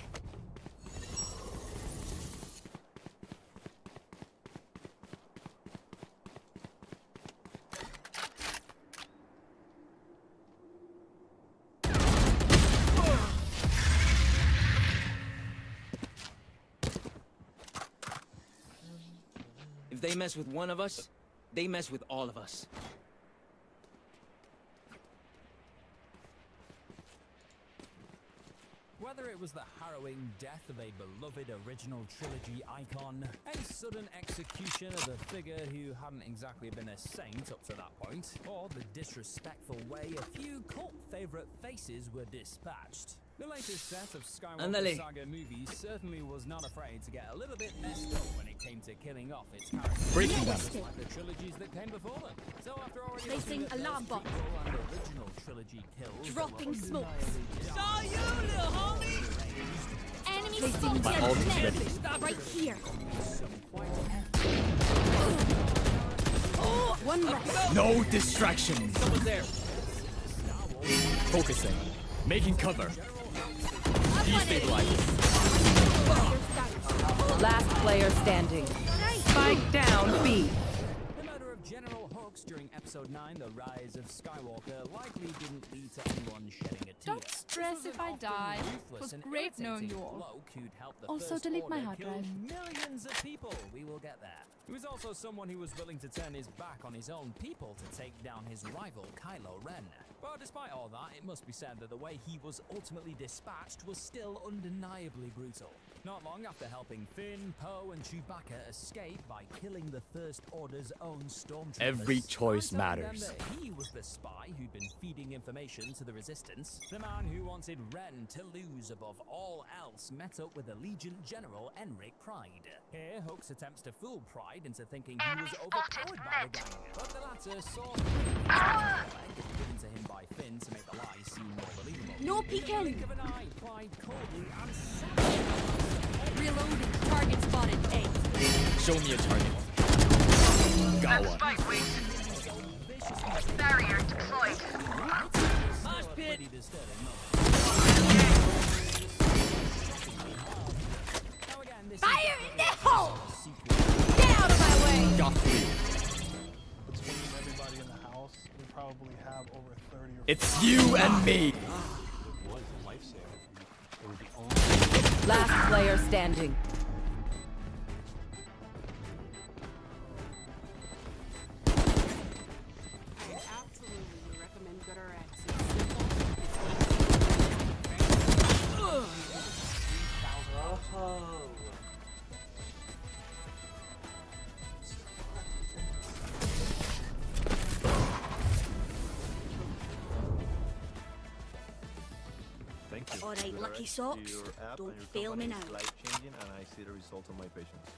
Speaker 3: If they mess with one of us, they mess with all of us.
Speaker 17: Whether it was the harrowing death of a beloved original trilogy icon, a sudden execution of a figure who hadn't exactly been a saint up to that point, or the disrespectful way a few cult favourite faces were dispatched, the latest set of Skywalker
Speaker 3: Ándale.
Speaker 17: Saga movies certainly was not afraid to get a little bit messed up when it came to killing off its characters.
Speaker 4: Breaking them.
Speaker 17: Just like the trilogies that came before them. So after already
Speaker 6: Placing
Speaker 17: looking at
Speaker 6: alarm
Speaker 17: those
Speaker 6: bot.
Speaker 17: prequel and original trilogy kills, that
Speaker 6: Dropping
Speaker 17: were
Speaker 6: smokes.
Speaker 17: undeniably
Speaker 3: Saw you, little homie.
Speaker 6: Enemy
Speaker 5: Placing
Speaker 6: spotted.
Speaker 5: my ult is
Speaker 6: Net.
Speaker 5: ready.
Speaker 6: Right here.
Speaker 5: One rest.
Speaker 4: No distractions.
Speaker 3: Someone's there.
Speaker 4: Focusing. Making cover. Destabilizing.
Speaker 5: Last player standing. Spike down B.
Speaker 17: The murder of General Hux during Episode 9, The Rise of Skywalker, likely didn't lead to anyone shedding a tear.
Speaker 6: Don't stress if I die. It was great knowing you all. Also, delete my hard drive.
Speaker 17: Millions of people. We will get there. He was also someone who was willing to turn his back on his own people to take down his rival Kylo Ren. But despite all that, it must be said that the way he was ultimately dispatched was still undeniably brutal. not long after helping Finn, Poe, and Chewbacca escape by killing the First Order's own stormtroopers.
Speaker 4: Every choice
Speaker 17: Han told them
Speaker 4: matters.
Speaker 17: that he was the spy who'd been feeding information to the Resistance. The man who wanted Ren to lose above all else met up with Allegiant General Enric Pride. Here, Hux attempts to fool Pride into thinking he was overpowered by the gang, but the latter saw given to him by Finn to make the lie seem more believable.
Speaker 6: No
Speaker 17: In the
Speaker 6: peeking.
Speaker 17: blink of an eye, Pride coldly and savagely
Speaker 6: Reloading. Target spotted. A.
Speaker 4: Show me a target. Got one.
Speaker 6: Barrier deployed.
Speaker 17: Mosh pit.
Speaker 6: Fire in the hole! Get out of my way!
Speaker 4: Got 3.
Speaker 18: Between everybody in the house, we probably have over 30 or
Speaker 4: It's you and me.
Speaker 12: It was a lifesaver for me. It was the only.
Speaker 5: Last player standing.
Speaker 19: I absolutely recommend GutterX.
Speaker 12: Thank you.
Speaker 19: All right, lucky socks.
Speaker 12: Your app
Speaker 19: Don't
Speaker 12: and your
Speaker 19: fail me
Speaker 12: company is
Speaker 19: now.
Speaker 12: life-changing, and I see the result of my patience.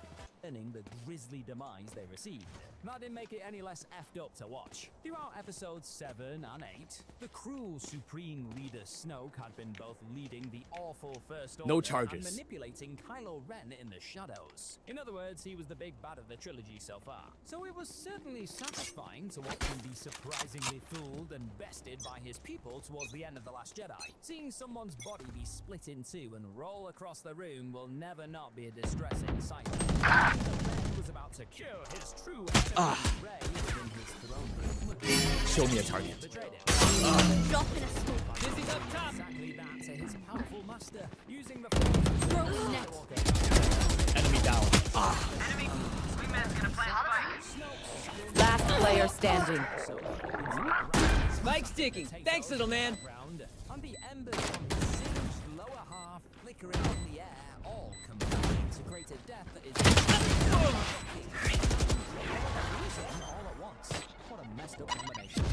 Speaker 17: Earning the grisly demise they received. That didn't make it any less effed up to watch. Throughout episodes 7 and 8, the cruel Supreme Leader Snoke had been both leading the awful First Order
Speaker 4: No charges.
Speaker 17: and manipulating Kylo Ren in the shadows. In other words, he was the big bad of the trilogy so far. So it was certainly satisfying to watch him be surprisingly fooled and bested by his people towards the end of The Last Jedi. Seeing someone's body be split in two and roll across the room will never not be a distressing sight. Ren was about to cure his true enemy, Rey, within his throne room.
Speaker 4: Show me a target.
Speaker 17: Betrayed him.
Speaker 19: Dropping a scope.
Speaker 17: This is up top. Exactly that to his powerful master, using the force to
Speaker 6: Throw his neck.
Speaker 4: Enemy down.
Speaker 19: Enemy. Wingman's gonna plant spike.
Speaker 5: Last player standing.
Speaker 3: Spike's ticking. Thanks, little man.
Speaker 17: And the embers on the singed lower half flickering in the air, all combined to create a death that is all at once. What a messed up combination.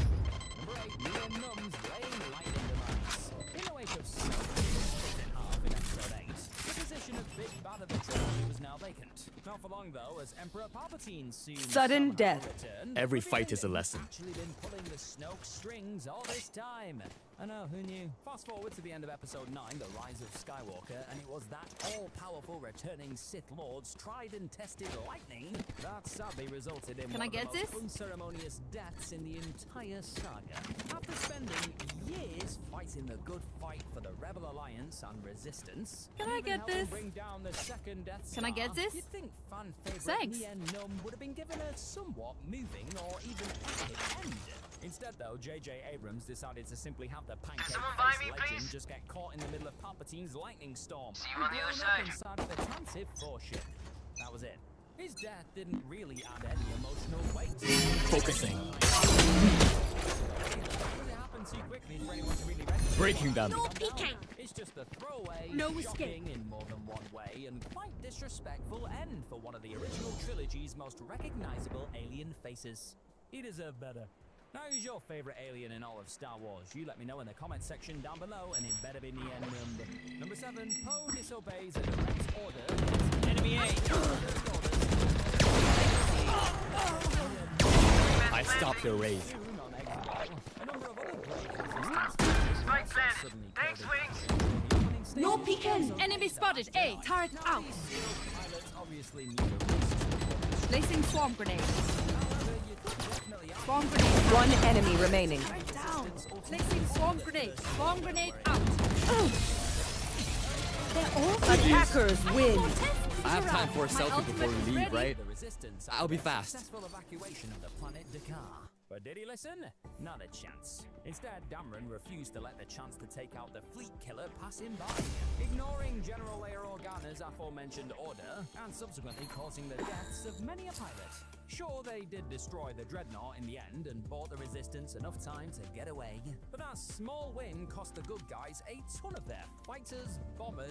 Speaker 17: Number 8, Mia Numbs laying lightning demands. In the wake of Snoke being split in half in episode 8, the position of Big Bad of the trilogy was now vacant. Not for long though, as Emperor Palpatine soon
Speaker 5: Sudden
Speaker 17: somehow
Speaker 5: death.
Speaker 17: returned,
Speaker 4: Every
Speaker 17: revealing
Speaker 4: fight is a
Speaker 17: that he'd
Speaker 4: lesson.
Speaker 17: actually been pulling the Snoke strings all this time. I know, who knew? Fast forward to the end of episode 9, The Rise of Skywalker, and it was that all-powerful returning Sith Lord's tried and tested lightning that sadly resulted in
Speaker 6: Can
Speaker 17: one
Speaker 6: I
Speaker 17: of the
Speaker 6: get
Speaker 17: most
Speaker 6: this?
Speaker 17: unceremonious deaths in the entire saga. After spending years fighting the good fight for the Rebel Alliance and Resistance,
Speaker 6: Can I
Speaker 17: even
Speaker 6: get
Speaker 17: helping
Speaker 6: this?
Speaker 17: bring down the second Death Star,
Speaker 6: Can I get this?
Speaker 17: You'd think fan favorite
Speaker 6: Thanks.
Speaker 17: Nien Nunb would have been given a somewhat moving or even epic end. Instead, though, J.J. Abrams decided to simply have the pancake-faced legend just get caught in the middle of Palpatine's lightning storm. See you on the other side. Inside of the Tantive 4 ship. That was it. His death didn't really add any emotional weight.
Speaker 4: Focusing.
Speaker 17: It happened too quickly for anyone to really register.
Speaker 4: Breaking them.
Speaker 19: No peeking.
Speaker 17: It's just a throwaway,
Speaker 19: No
Speaker 17: shocking
Speaker 19: escape.
Speaker 17: in more than one way, and quite disrespectful end for one of the original trilogy's most recognizable alien faces. He deserved better. Now, who's your favorite alien in all of Star Wars? You let me know in the comment section down below, and it better be Nien Nunb. Number 7, Poe disobeys a direct order.
Speaker 3: Enemy A.
Speaker 4: I stopped their raid.
Speaker 17: A number of other brave resistance
Speaker 19: Spike planted.
Speaker 17: suddenly
Speaker 19: Thanks,
Speaker 17: killed
Speaker 19: Wings.
Speaker 6: No peeking. Enemy spotted. A. Turret out.
Speaker 17: pilots obviously need a race.
Speaker 6: Placing swarm grenade.
Speaker 17: However, you could definitely
Speaker 6: Swarm grenade.
Speaker 5: One enemy remaining.
Speaker 6: Right down. Placing swarm grenade. Swarm grenade out. They're all
Speaker 5: Attackers win.
Speaker 4: I have time for a
Speaker 6: My
Speaker 4: selfie before
Speaker 6: ultimate
Speaker 4: we
Speaker 6: is
Speaker 4: leave,
Speaker 6: ready.
Speaker 4: right?
Speaker 17: The Resistance
Speaker 4: I'll be
Speaker 17: after a
Speaker 4: fast.
Speaker 17: Successful evacuation of the planet Dakar. But did he listen? Not a chance. Instead, Dameron refused to let the chance to take out the fleet killer pass him by, ignoring General Leia Organa's aforementioned order and subsequently causing the deaths of many a pilot. Sure, they did destroy the Dreadnought in the end and bought the Resistance enough time to get away, but that small win cost the good guys a ton of their fighters, bombers,